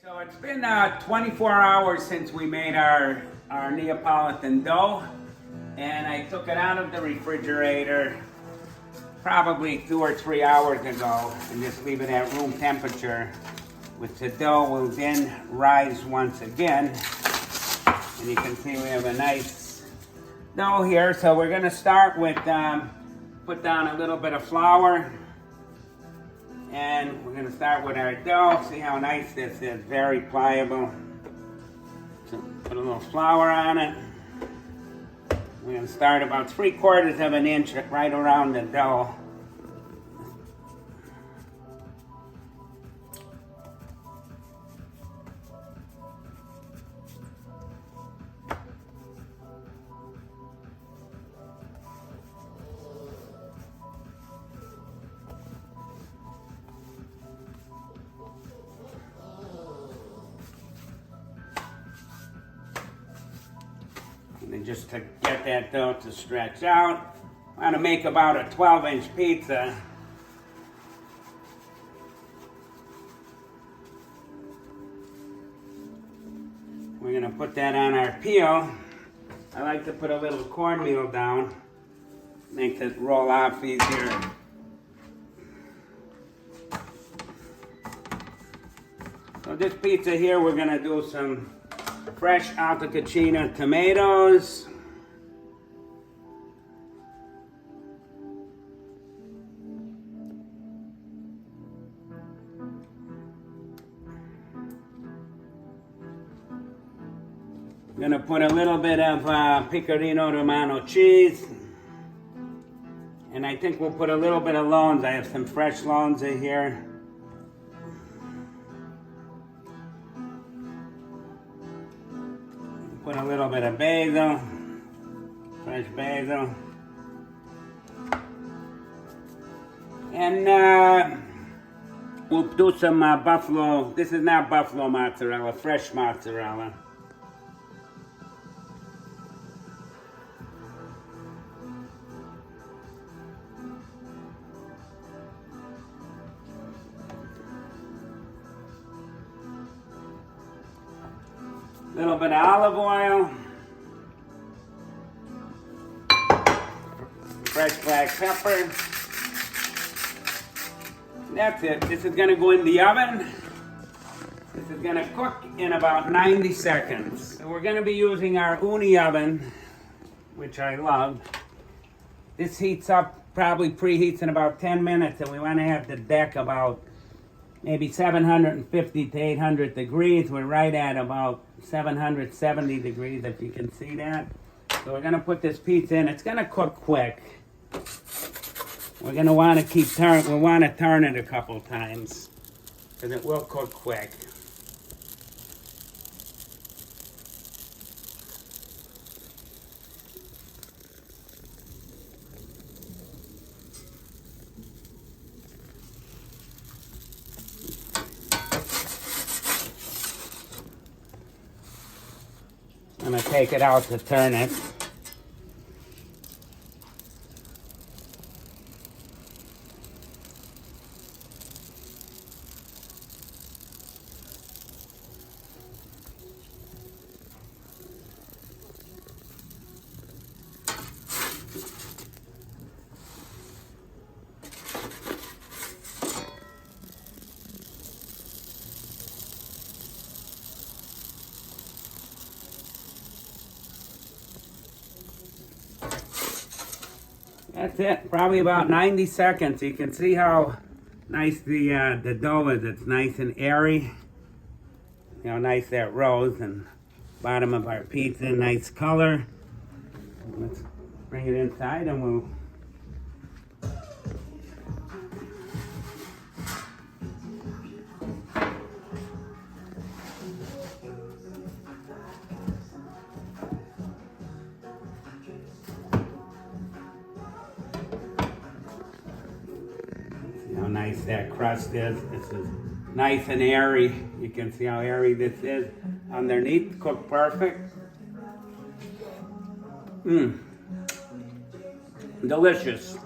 So it's been 24 hours since we made our Neapolitan dough, and I took it out of the refrigerator probably 2 or 3 hours ago and just leave it at room temperature, which the dough will then rise once again. And you can see we have a nice dough here. So we're going to start with put down a little bit of flour. And we're going to start with our dough. See how nice this is, very pliable. So put a little flour on it. We're going to start about 3/4 of an inch right around the dough. And just to get that dough to stretch out, I want to make about a 12-inch pizza. We're going to put that on our peel. I like to put a little cornmeal down, makes it roll off easier. So this pizza here, we're going to do some fresh Alta Cucina tomatoes. I'm going to put a little bit of Pecorino Romano cheese. And I think we'll put a little bit of Lonza. I have some fresh Lonza here. Put a little bit of basil, fresh basil. And we'll do some buffalo, this is not buffalo mozzarella, fresh mozzarella. A little bit of olive oil, fresh black pepper. That's it. This is going to go in the oven. This is going to cook in about 90 seconds. So we're going to be using our uni oven, which I love. This heats up, probably preheats in about 10 minutes, and we want to have the deck about maybe 750 to 800 degrees. We're right at about 770 degrees, if you can see that. So we're gonna put this pizza in. It's gonna cook quick. We're gonna want to keep turn. We want to turn it a couple times because it will cook quick. I'm going to take it out to turn it. That's it, probably about 90 seconds. You can see how nice the dough is. It's nice and airy. You know, nice that rose and bottom of our pizza, nice color. Let's bring it inside and we'll nice that crust is. This is nice and airy. You can see how airy this is. Underneath, cooked perfect. Delicious.